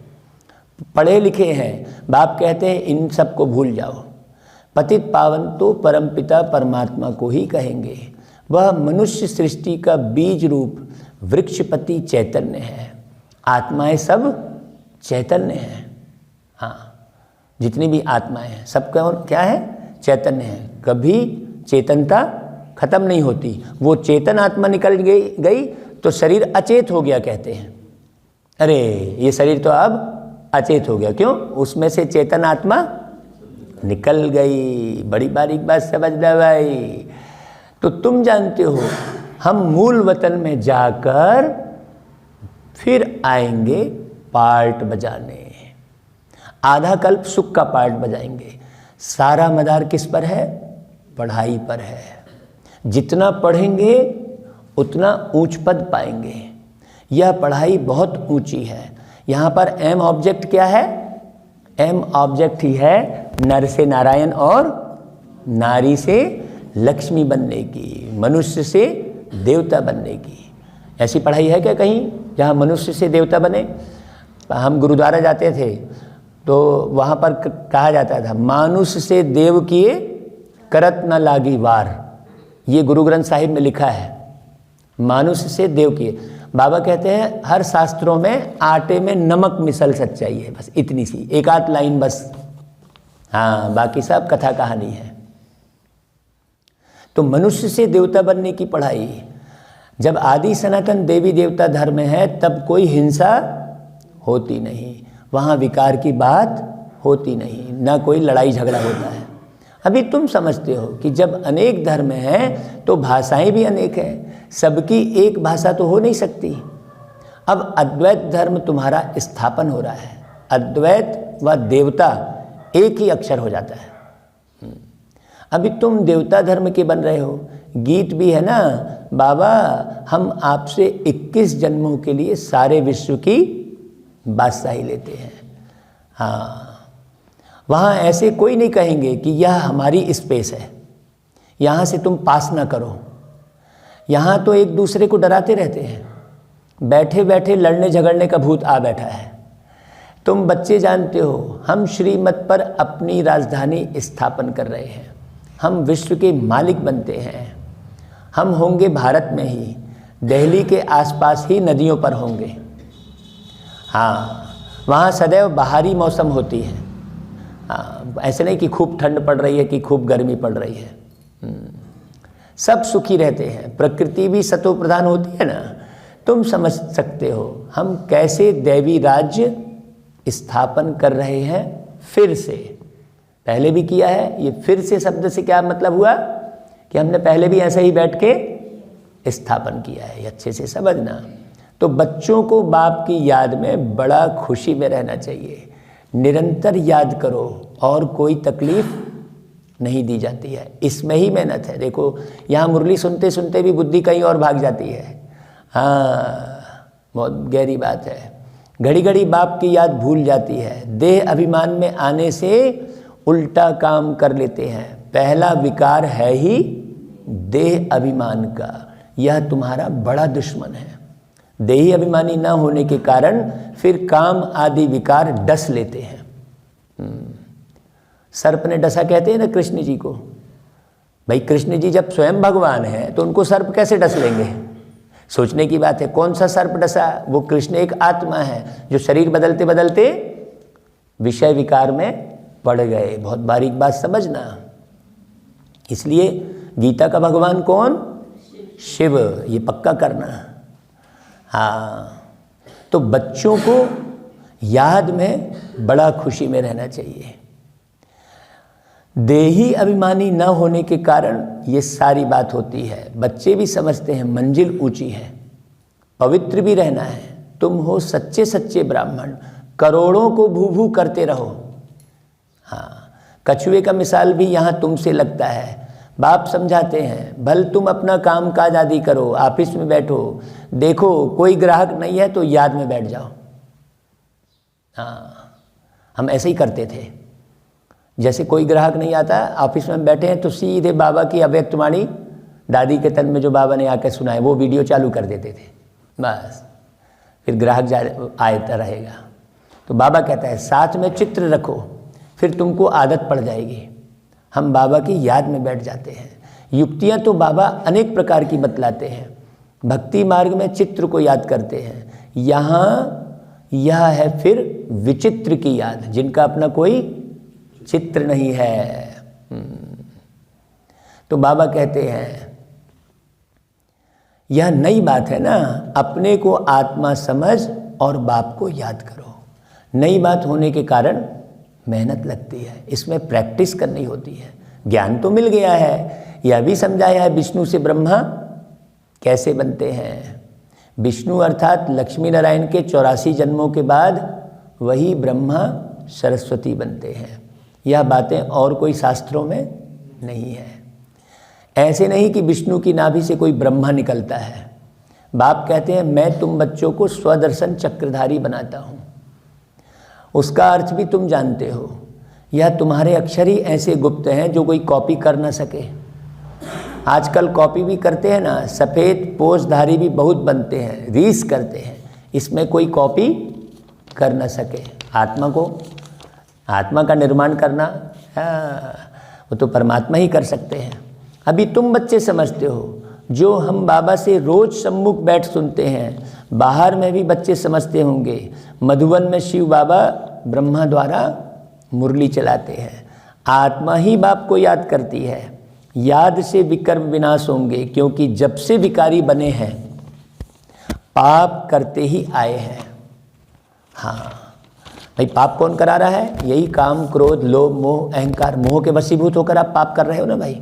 पढ़े लिखे हैं। बाप कहते हैं इन सब को भूल जाओ। पतित पावन तो परमपिता परमात्मा को ही कहेंगे। वह मनुष्य सृष्टि का बीज रूप वृक्षपति चैतन्य है। आत्माएं सब चैतन्य हैं। हाँ, जितनी भी आत्माएं हैं सब क्या है? चैतन्य है। कभी चेतनता खत्म नहीं होती। वो चेतन आत्मा निकल गई तो शरीर अचेत हो गया कहते हैं। अरे ये शरीर तो अब अचेत हो गया। क्यों? उसमें से चेतन आत्मा निकल गई। बड़ी बारीक बात समझना भाई। तो तुम जानते हो हम मूल वतन में जाकर फिर आएंगे पार्ट बजाने। आधा कल्प सुख का पार्ट बजाएंगे। सारा मदार किस पर है? पढ़ाई पर है। जितना पढ़ेंगे उतना ऊंच पद पाएंगे। यह पढ़ाई बहुत ऊंची है। यहाँ पर एम ऑब्जेक्ट क्या है? एम ऑब्जेक्ट ही है नर से नारायण और नारी से लक्ष्मी बनने की, मनुष्य से देवता बनने की। ऐसी पढ़ाई है क्या कहीं जहाँ मनुष्य से देवता बने? हम गुरुद्वारा जाते थे तो वहाँ पर कहा जाता था मानुष से देव किए करत न लागी वार। ये गुरु ग्रंथ साहिब में लिखा है, मानुष से देव किए। बाबा कहते हैं हर शास्त्रों में आटे में नमक मिसल सच्चाई है, बस इतनी सी एक आध लाइन बस। हाँ, बाकी सब कथा कहानी है। तो मनुष्य से देवता बनने की पढ़ाई। जब आदि सनातन देवी देवता धर्म है तब कोई हिंसा होती नहीं, वहाँ विकार की बात होती नहीं, ना कोई लड़ाई झगड़ा होता है। अभी तुम समझते हो कि जब अनेक धर्म हैं तो भाषाएं भी अनेक हैं, सबकी एक भाषा तो हो नहीं सकती। अब अद्वैत धर्म तुम्हारा स्थापन हो रहा है। अद्वैत व देवता एक ही अक्षर हो जाता है। अभी तुम देवता धर्म के बन रहे हो। गीत भी है ना, बाबा हम आपसे 21 जन्मों के लिए सारे विश्व की बादशाही लेते हैं। हाँ, वहाँ ऐसे कोई नहीं कहेंगे कि यह हमारी स्पेस है, यहाँ से तुम पास ना करो। यहाँ तो एक दूसरे को डराते रहते हैं। बैठे बैठे लड़ने झगड़ने का भूत आ बैठा है। तुम बच्चे जानते हो हम श्रीमत पर अपनी राजधानी स्थापन कर रहे हैं। हम विश्व के मालिक बनते हैं। हम होंगे भारत में ही, दिल्ली के आसपास ही नदियों पर होंगे। हाँ, वहाँ सदैव बाहरी मौसम होती है। हाँ, ऐसे नहीं कि खूब ठंड पड़ रही है कि खूब गर्मी पड़ रही है। सब सुखी रहते हैं। प्रकृति भी सतो प्रधान होती है ना। तुम समझ सकते हो हम कैसे दैवी राज्य स्थापन कर रहे हैं फिर से। पहले भी किया है। ये फिर से शब्द से क्या मतलब हुआ कि हमने पहले भी ऐसे ही बैठ के स्थापन किया है। अच्छे से समझना। तो बच्चों को बाप की याद में बड़ा खुशी में रहना चाहिए। निरंतर याद करो और कोई तकलीफ नहीं दी जाती है। इसमें ही मेहनत है। देखो यहाँ मुरली सुनते सुनते भी बुद्धि कहीं और भाग जाती है। हाँ, बहुत गहरी बात है। घड़ी घड़ी बाप की याद भूल जाती है। देह अभिमान में आने से उल्टा काम कर लेते हैं। पहला विकार है ही देह अभिमान का। यह तुम्हारा बड़ा दुश्मन है। देही अभिमानी न होने के कारण फिर काम आदि विकार डस लेते हैं। सर्प ने डसा कहते हैं ना कृष्ण जी को। भाई कृष्ण जी जब स्वयं भगवान है तो उनको सर्प कैसे डस लेंगे? सोचने की बात है। कौन सा सर्प डसा? वो कृष्ण एक आत्मा है जो शरीर बदलते बदलते विषय विकार में पड़ गए। बहुत बारीक बात समझना। इसलिए गीता का भगवान कौन? शिव, ये पक्का करना। हाँ, तो बच्चों को याद में बड़ा खुशी में रहना चाहिए। देही अभिमानी न होने के कारण ये सारी बात होती है। बच्चे भी समझते हैं मंजिल ऊंची है, पवित्र भी रहना है। तुम हो सच्चे सच्चे ब्राह्मण, करोड़ों को भू भू करते रहो। हाँ, कछुए का मिसाल भी यहाँ तुमसे लगता है। बाप समझाते हैं, भल तुम अपना काम काज आदि करो, ऑफिस में बैठो, देखो कोई ग्राहक नहीं है तो याद में बैठ जाओ। हाँ, हम ऐसे ही करते थे। जैसे कोई ग्राहक नहीं आता, ऑफिस में बैठे हैं तो सीधे बाबा की अव्यक्त वाणी, दादी के तन में जो बाबा ने आकर सुनाए वो वीडियो चालू कर देते थे। बस फिर ग्राहक आता रहेगा। तो बाबा कहता है साथ में चित्र रखो, फिर तुमको आदत पड़ जाएगी। हम बाबा की याद में बैठ जाते हैं। युक्तियाँ तो बाबा अनेक प्रकार की बतलाते हैं। भक्ति मार्ग में चित्र को याद करते हैं। यहाँ यह है फिर विचित्र की याद, जिनका अपना कोई चित्र नहीं है। तो बाबा कहते हैं यह नई बात है ना, अपने को आत्मा समझ और बाप को याद करो। नई बात होने के कारण मेहनत लगती है, इसमें प्रैक्टिस करनी होती है। ज्ञान तो मिल गया है, यह भी समझाया है विष्णु से ब्रह्मा कैसे बनते हैं। विष्णु अर्थात लक्ष्मी नारायण के 84 जन्मों के बाद वही ब्रह्मा सरस्वती बनते हैं। यह बातें और कोई शास्त्रों में नहीं है। ऐसे नहीं कि विष्णु की नाभि से कोई ब्रह्मा निकलता है। बाप कहते हैं मैं तुम बच्चों को स्वदर्शन चक्रधारी बनाता हूँ। उसका अर्थ भी तुम जानते हो। यह तुम्हारे अक्षर ही ऐसे गुप्त हैं जो कोई कॉपी कर ना सके। आजकल कॉपी भी करते हैं ना, सफ़ेद पोषधारी भी बहुत बनते हैं, रीस करते हैं, इसमें कोई कॉपी कर ना सके। आत्मा का निर्माण करना वो तो परमात्मा ही कर सकते हैं। अभी तुम बच्चे समझते हो, जो हम बाबा से रोज़ सम्मुख बैठ सुनते हैं, बाहर में भी बच्चे समझते होंगे। मधुबन में शिव बाबा ब्रह्मा द्वारा मुरली चलाते हैं। आत्मा ही बाप को याद करती है। याद से विकर्म विनाश होंगे, क्योंकि जब से विकारी बने हैं पाप करते ही आए हैं। हाँ भाई, पाप कौन करा रहा है? यही काम, क्रोध, लोभ, मोह, अहंकार, मोह के वशीभूत होकर आप पाप कर रहे हो ना भाई।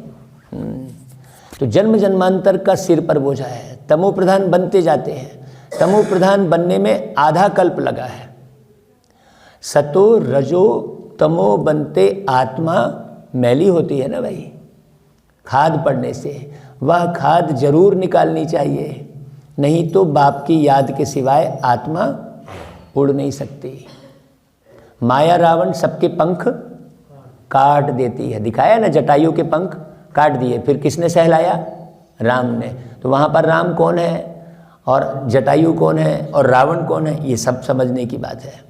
तो जन्म जन्मांतर का सिर पर बोझा है। तमो प्रधान बनते जाते हैं। तमो प्रधान बनने में आधा कल्प लगा है। सतो रजो तमो बनते आत्मा मैली होती है ना भाई, खाद पड़ने से। वह खाद जरूर निकालनी चाहिए, नहीं तो बाप की याद के सिवाय आत्मा उड़ नहीं सकती। माया रावण सबके पंख काट देती है। दिखाया ना, जटायु के पंख काट दिए, फिर किसने सहलाया? राम ने। तो वहाँ पर राम कौन है और जटायु कौन है और रावण कौन है, ये सब समझने की बात है।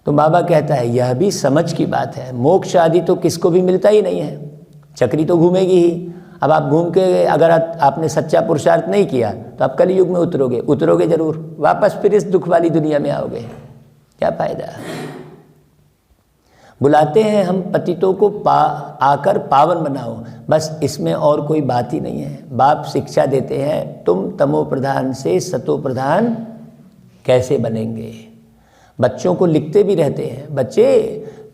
तो बाबा कहता है यह भी समझ की बात है। मोक्ष आदि तो किसको भी मिलता ही नहीं है, चक्री तो घूमेगी ही। अब आप घूम के अगर आपने सच्चा पुरुषार्थ नहीं किया तो आप कलयुग में उतरोगे जरूर, वापस फिर इस दुख वाली दुनिया में आओगे। क्या फायदा? बुलाते हैं हम पतितों को आकर पावन बनाओ, बस इसमें और कोई बात ही नहीं है। बाप शिक्षा देते हैं तुम तमो प्रधान से सतो प्रधान कैसे बनेंगे। बच्चों को लिखते भी रहते हैं, बच्चे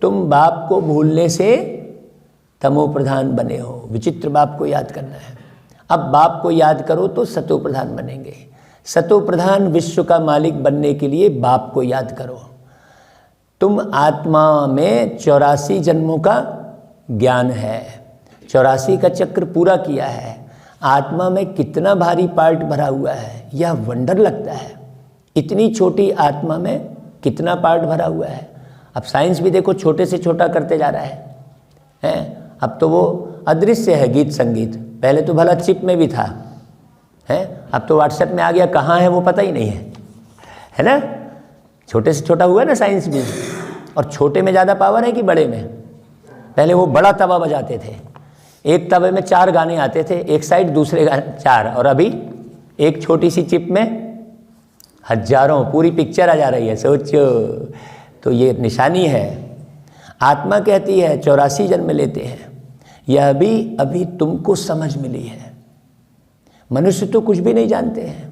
तुम बाप को भूलने से तमो प्रधान बने हो। विचित्र बाप को याद करना है। अब बाप को याद करो तो सतो प्रधान बनेंगे। सतो प्रधान विश्व का मालिक बनने के लिए बाप को याद करो। तुम आत्मा में 84 जन्मों का ज्ञान है, 84 का चक्र पूरा किया है। आत्मा में कितना भारी पार्ट भरा हुआ है, यह वंडर लगता है। इतनी छोटी आत्मा में कितना पार्ट भरा हुआ है। अब साइंस भी देखो छोटे से छोटा करते जा रहा है। अब तो वो अदृश्य है गीत संगीत, पहले तो भला चिप में भी था, है अब तो व्हाट्सएप में आ गया, कहाँ है वो पता ही नहीं है ना। छोटे से छोटा हुआ ना साइंस भी। और छोटे में ज़्यादा पावर है कि बड़े में? पहले वो बड़ा तवा बजाते थे, एक तवे में 4 गाने आते थे, एक साइड दूसरे गाने 4, और अभी एक छोटी सी चिप में हजारों पूरी पिक्चर आ जा रही है। सोचो, तो ये निशानी है। आत्मा कहती है 84 जन्म लेते हैं, यह भी अभी तुमको समझ मिली है। मनुष्य तो कुछ भी नहीं जानते हैं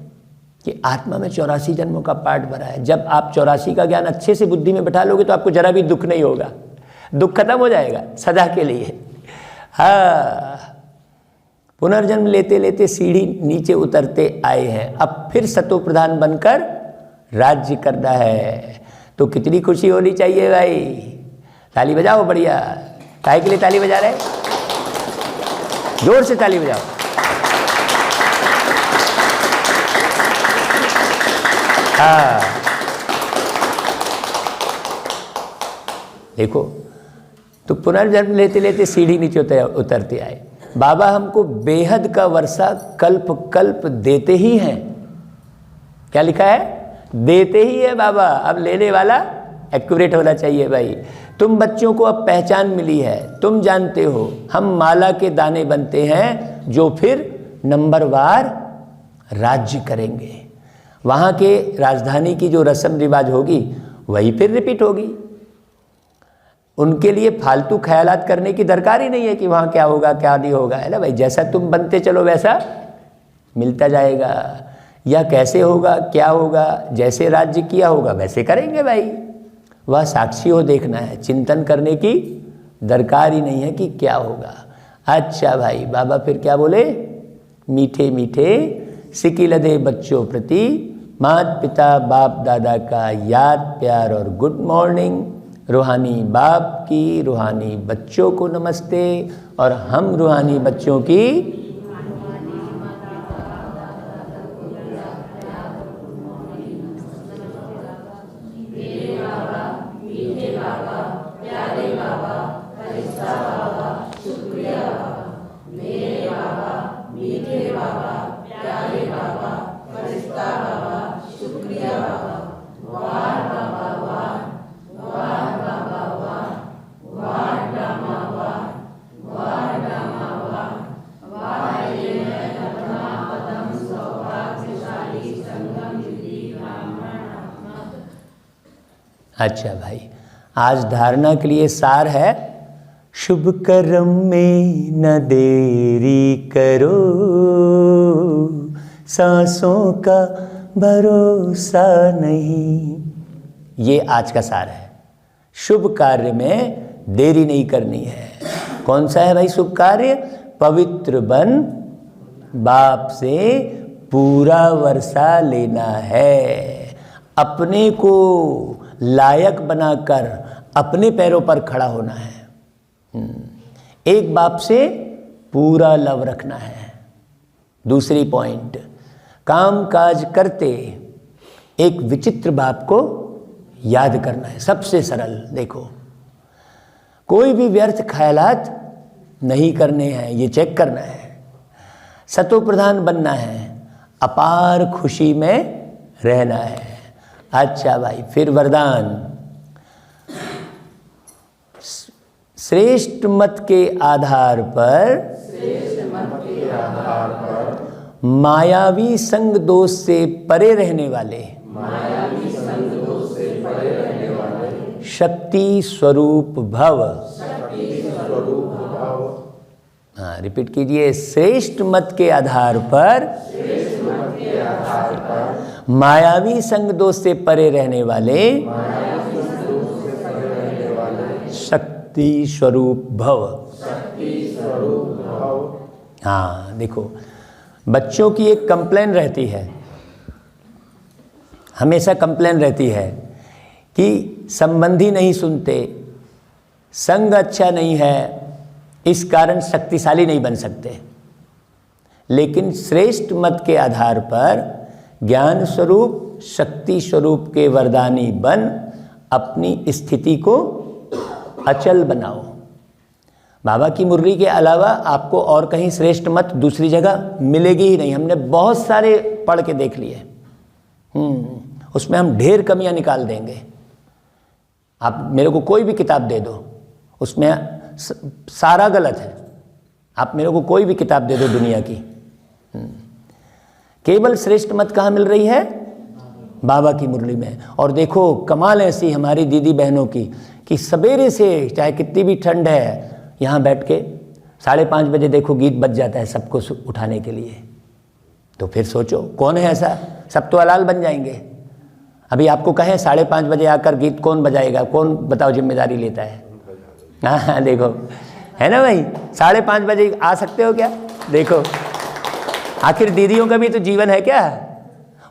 कि आत्मा में 84 जन्मों का पार्ट भरा है। जब आप 84 का ज्ञान अच्छे से बुद्धि में बैठा लोगे तो आपको जरा भी दुख नहीं होगा, दुख खत्म हो जाएगा सदा के लिए। हाँ, पुनर्जन्म लेते लेते सीढ़ी नीचे उतरते आए हैं, अब फिर सतो प्रधान बनकर राज्य करना है। तो कितनी खुशी होनी चाहिए भाई। ताली बजाओ बढ़िया। काहे के लिए ताली बजा रहे? जोर से ताली बजाओ। हाँ, देखो तो पुनर्जन्म लेते लेते सीढ़ी नीचे उतरते आए। बाबा हमको बेहद का वर्षा कल्प कल्प देते ही हैं। क्या लिखा है? देते ही है बाबा। अब लेने वाला एक्यूरेट होना चाहिए भाई। तुम बच्चों को अब पहचान मिली है, तुम जानते हो हम माला के दाने बनते हैं जो फिर नंबरवार राज्य करेंगे। वहाँ के राजधानी की जो रस्म रिवाज होगी वही फिर रिपीट होगी। उनके लिए फालतू ख्यालात करने की दरकार ही नहीं है कि वहाँ क्या होगा क्या नहीं होगा, है ना भाई। जैसा तुम बनते चलो वैसा मिलता जाएगा। या कैसे होगा क्या होगा, जैसे राज्य किया होगा वैसे करेंगे भाई। वह साक्षी हो देखना है, चिंतन करने की दरकार ही नहीं है कि क्या होगा। अच्छा भाई, बाबा फिर क्या बोले? मीठे मीठे सिकी लदे बच्चों प्रति माता पिता बाप दादा का याद प्यार और गुड मॉर्निंग। रूहानी बाप की रूहानी बच्चों को नमस्ते और हम रूहानी बच्चों की अच्छा भाई, आज धारणा के लिए सार है, शुभ कर्म में न देरी करो, सांसों का भरोसा नहीं। ये आज का सार है। शुभ कार्य में देरी नहीं करनी है। कौन सा है भाई शुभ कार्य? पवित्र बन बाप से पूरा वर्षा लेना है। अपने को लायक बनाकर अपने पैरों पर खड़ा होना है। एक बाप से पूरा लव रखना है। दूसरी पॉइंट, काम काज करते एक विचित्र बाप को याद करना है। सबसे सरल देखो, कोई भी व्यर्थ ख्यालात नहीं करने हैं, ये चेक करना है। सतो प्रधान बनना है, अपार खुशी में रहना है। अच्छा भाई, फिर वरदान, श्रेष्ठ मत के आधार पर मायावी संग दोष से परे रहने वाले शक्ति स्वरूप भव। हाँ, रिपीट कीजिए। श्रेष्ठ मत के आधार पर मायावी संग दोष से परे रहने वाले शक्ति स्वरूप भव। हाँ देखो, बच्चों की एक कंप्लेन रहती है, हमेशा कंप्लेन रहती है कि संबंधी नहीं सुनते, संग अच्छा नहीं है, इस कारण शक्तिशाली नहीं बन सकते। लेकिन श्रेष्ठ मत के आधार पर ज्ञान स्वरूप शक्ति स्वरूप के वरदानी बन अपनी स्थिति को अचल बनाओ। बाबा की मुरली के अलावा आपको और कहीं श्रेष्ठ मत दूसरी जगह मिलेगी ही नहीं। हमने बहुत सारे पढ़ के देख लिए, उसमें हम ढेर कमियां निकाल देंगे। आप मेरे को कोई भी किताब दे दो, उसमें सारा गलत है। आप मेरे को कोई भी किताब दे दो दुनिया की, केवल श्रेष्ठ मत कहाँ मिल रही है? बाबा की मुरली में। और देखो कमाल ऐसी हमारी दीदी बहनों की कि सवेरे से चाहे कितनी भी ठंड है, यहाँ बैठ के 5:30 बजे देखो गीत बज जाता है सबको उठाने के लिए। तो फिर सोचो कौन है ऐसा, सब तो हलाल बन जाएंगे। अभी आपको कहें 5:30 बजे आकर गीत कौन बजाएगा, कौन बताओ जिम्मेदारी लेता है? हाँ देखो, है ना भाई, 5:30 बजे आ सकते हो क्या? देखो आखिर दीदियों का भी तो जीवन है क्या,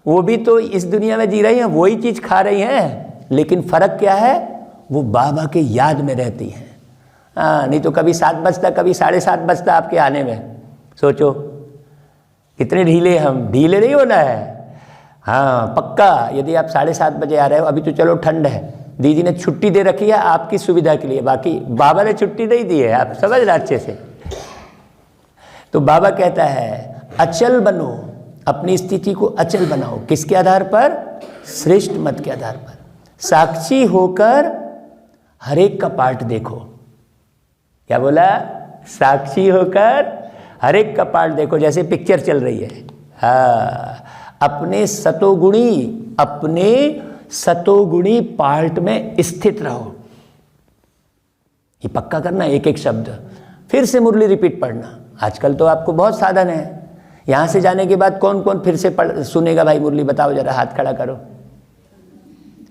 वो भी तो इस दुनिया में जी रही हैं, वही चीज़ खा रही हैं, लेकिन फ़र्क क्या है, वो बाबा के याद में रहती हैं। हाँ, नहीं तो कभी 7 बजता, कभी 7:30 बजता आपके आने में। सोचो कितने ढीले, हम ढीले नहीं होना है। हाँ पक्का, यदि आप 7:30 बजे आ रहे हो, अभी तो चलो ठंड है, दीदी ने छुट्टी दे रखी है आपकी सुविधा के लिए, बाकी बाबा ने छुट्टी नहीं दी है, आप समझ रहे अच्छे से। तो बाबा कहता है अचल बनो, अपनी स्थिति को अचल बनाओ। किसके आधार पर? श्रेष्ठ मत के आधार पर। साक्षी होकर हर एक का पार्ट देखो। क्या बोला? साक्षी होकर हर एक का पार्ट देखो, जैसे पिक्चर चल रही है। हाँ, अपने सतोगुणी पार्ट में स्थित रहो। ये पक्का करना, एक एक शब्द। फिर से मुरली रिपीट पढ़ना। आजकल तो आपको बहुत साधन है। यहाँ से जाने के बाद कौन कौन फिर से सुनेगा भाई मुरली? बताओ जरा, हाथ खड़ा करो।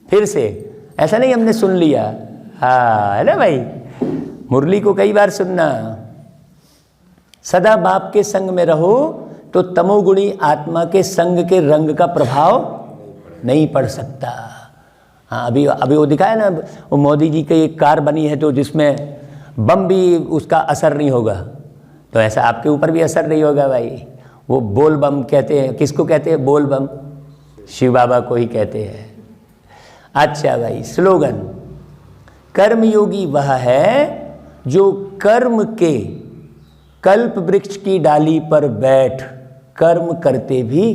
फिर से, ऐसा नहीं हमने सुन लिया, हाँ है ना भाई, मुरली को कई बार सुनना। सदा बाप के संग में रहो तो तमोगुणी आत्मा के संग के रंग का प्रभाव नहीं पड़ सकता। हाँ, अभी वो दिखाया ना, वो मोदी जी की एक कार बनी है तो जिसमें बम भी उसका असर नहीं होगा, तो ऐसा आपके ऊपर भी असर नहीं होगा भाई। वो बोल बम कहते हैं, किसको कहते हैं? बोल बम, शिव बाबा को ही कहते हैं। अच्छा भाई, स्लोगन, कर्मयोगी वह है जो कर्म के कल्प वृक्ष की डाली पर बैठ कर्म करते भी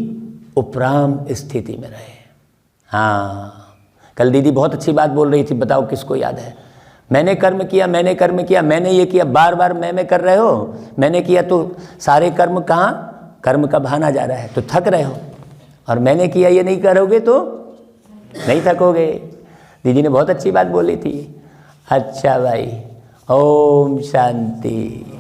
उपराम स्थिति में रहे। हाँ, कल दीदी बहुत अच्छी बात बोल रही थी, बताओ किसको याद है? मैंने कर्म किया, मैंने कर्म किया, मैंने ये किया, बार बार मैं कर रहे हो। मैंने किया तो सारे कर्म कहाँ? कर्म का बहाना जा रहा है, तो थक रहे हो। और मैंने किया ये नहीं करोगे तो नहीं थकोगे। दीदी ने बहुत अच्छी बात बोली थी। अच्छा भाई, ओम शांति।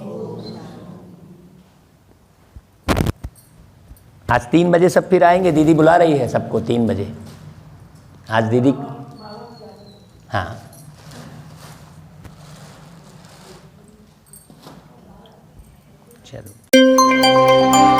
आज 3 बजे सब फिर आएंगे, दीदी बुला रही है सबको 3 बजे आज दीदी। हाँ चलो।